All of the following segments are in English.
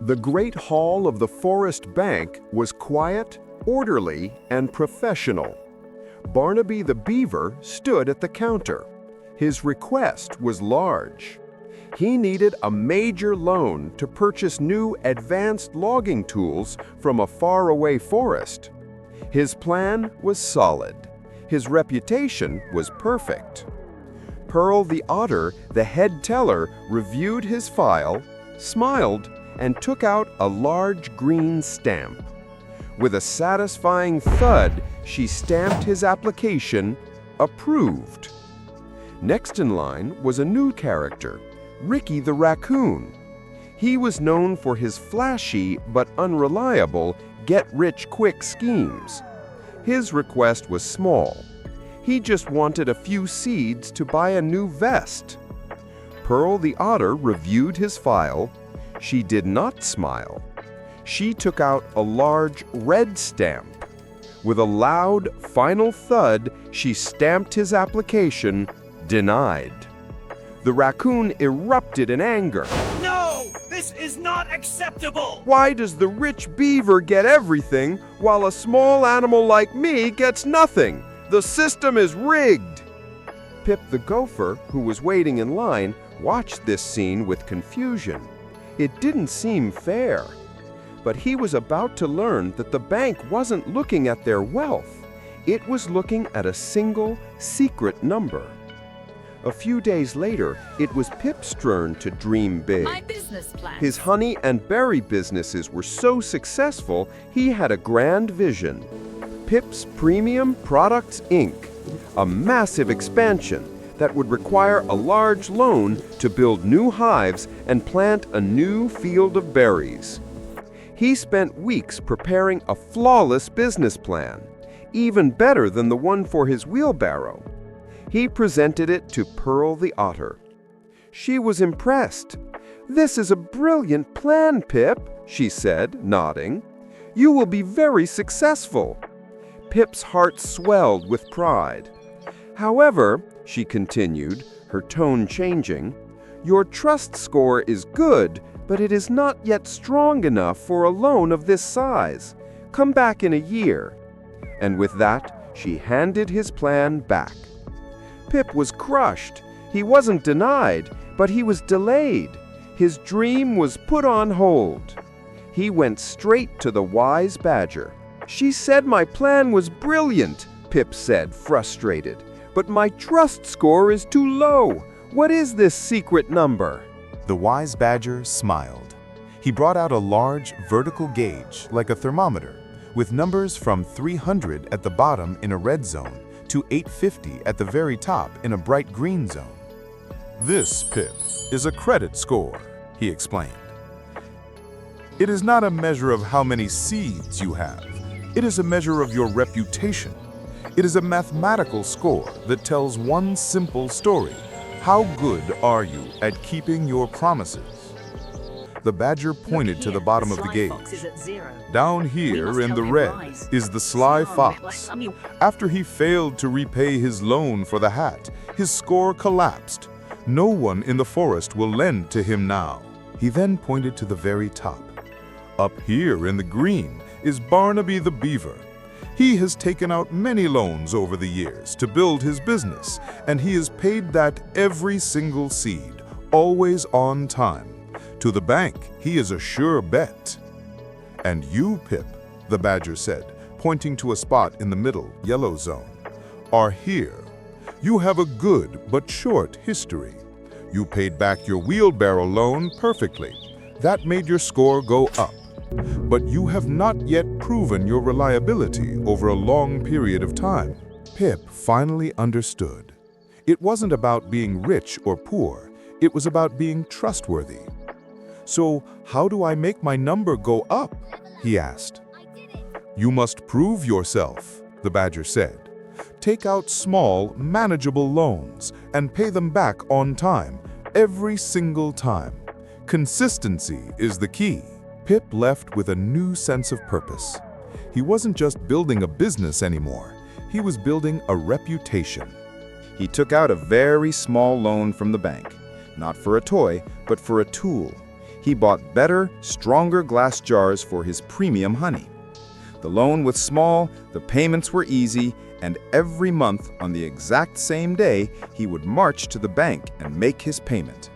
The great hall of the Forest Bank was quiet, orderly, and professional. Barnaby the Beaver stood at the counter. His request was large. He needed a major loan to purchase new advanced logging tools from a faraway forest. His plan was solid. His reputation was perfect. Pearl the Otter, the head teller, reviewed his file, smiled, and took out a large green stamp. With a satisfying thud, she stamped his application, approved. Next in line was a new character, Ricky the Raccoon. He was known for his flashy but unreliable get-rich-quick schemes. His request was small. He just wanted a few seeds to buy a new vest. Pearl the Otter reviewed his file. She did not smile. She took out a large red stamp. With a loud, final thud, she stamped his application, denied. The raccoon erupted in anger. No! This is not acceptable! Why does the rich beaver get everything while a small animal like me gets nothing? The system is rigged! Pip the Gopher, who was waiting in line, watched this scene with confusion. It didn't seem fair. But he was about to learn that the bank wasn't looking at their wealth. It was looking at a single, secret number. A few days later, it was Pip's turn to dream big. My business plan. His honey and berry businesses were so successful, he had a grand vision. Pip's Premium Products Inc., a massive expansion that would require a large loan to build new hives and plant a new field of berries. He spent weeks preparing a flawless business plan, even better than the one for his wheelbarrow. He presented it to Pearl the Otter. She was impressed. "This is a brilliant plan, Pip," she said, nodding. "You will be very successful." Pip's heart swelled with pride. "However," she continued, her tone changing, "your trust score is good, but it is not yet strong enough for a loan of this size. Come back in a year." And with that, she handed his plan back. Pip was crushed. He wasn't denied, but he was delayed. His dream was put on hold. He went straight to the wise badger. "She said my plan was brilliant," Pip said, frustrated. "But my trust score is too low. What is this secret number?" The wise badger smiled. He brought out a large vertical gauge, like a thermometer, with numbers from 300 at the bottom in a red zone to 850 at the very top in a bright green zone. "This, Pip, is a credit score," he explained. "It is not a measure of how many seeds you have. It is a measure of your reputation. It is a mathematical score that tells one simple story. How good are you at keeping your promises?" The badger pointed to the bottom of the gauge. "Down here in the red is the sly fox. After he failed to repay his loan for the hat, his score collapsed. No one in the forest will lend to him now." He then pointed to the very top. "Up here in the green is Barnaby the Beaver. He has taken out many loans over the years to build his business, and he has paid that every single seed, always on time. To the bank, he is a sure bet." "And you, Pip," the badger said, pointing to a spot in the middle, yellow zone, "are here. You have a good but short history. You paid back your wheelbarrow loan perfectly. That made your score go up. But you have not yet proven your reliability over a long period of time." Pip finally understood. It wasn't about being rich or poor. It was about being trustworthy. "So how do I make my number go up?" he asked. "You must prove yourself," the badger said. "Take out small, manageable loans and pay them back on time, every single time. Consistency is the key." Pip left with a new sense of purpose. He wasn't just building a business anymore. He was building a reputation. He took out a very small loan from the bank, not for a toy, but for a tool. He bought better, stronger glass jars for his premium honey. The loan was small, the payments were easy, and every month on the exact same day, he would march to the bank and make his payment.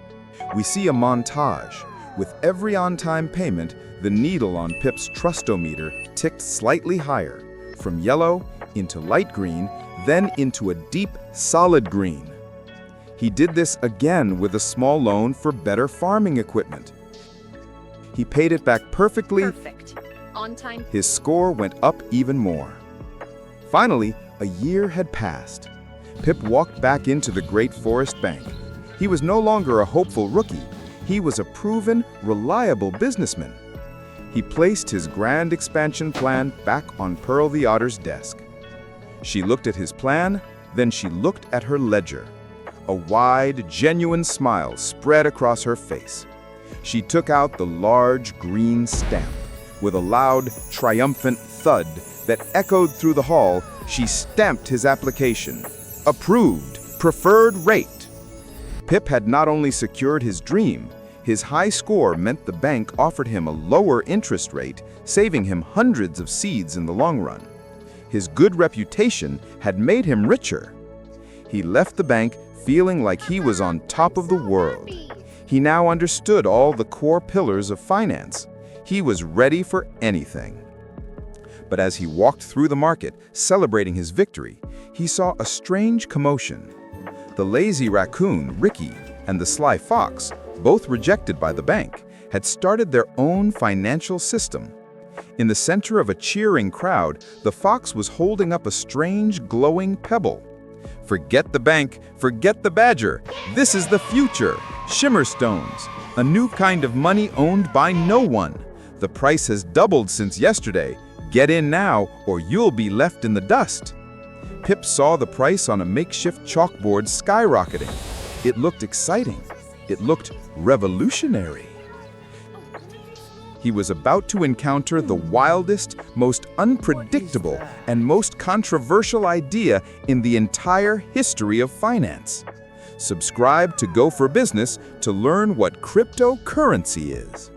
We see a montage. With every on-time payment, the needle on Pip's trustometer ticked slightly higher, from yellow into light green, then into a deep, solid green. He did this again with a small loan for better farming equipment. He paid it back perfectly. Perfect. On time. His score went up even more. Finally, a year had passed. Pip walked back into the Great Forest Bank. He was no longer a hopeful rookie. He was a proven, reliable businessman. He placed his grand expansion plan back on Pearl the Otter's desk. She looked at his plan, then she looked at her ledger. A wide, genuine smile spread across her face. She took out the large green stamp. With a loud, triumphant thud that echoed through the hall, she stamped his application. Approved, preferred rate. Pip had not only secured his dream, his high score meant the bank offered him a lower interest rate, saving him hundreds of seeds in the long run. His good reputation had made him richer. He left the bank feeling like he was on top of the world. He now understood all the core pillars of finance. He was ready for anything. But as he walked through the market, celebrating his victory, he saw a strange commotion. The lazy raccoon, Ricky, and the sly fox, both rejected by the bank, had started their own financial system. In the center of a cheering crowd, the fox was holding up a strange, glowing pebble. Forget the bank, forget the badger. This is the future. Shimmer stones, a new kind of money owned by no one. The price has doubled since yesterday. Get in now, or you'll be left in the dust. Pip saw the price on a makeshift chalkboard skyrocketing. It looked exciting. It looked revolutionary. He was about to encounter the wildest, most unpredictable, and most controversial idea in the entire history of finance. Subscribe to Go for Business to learn what cryptocurrency is.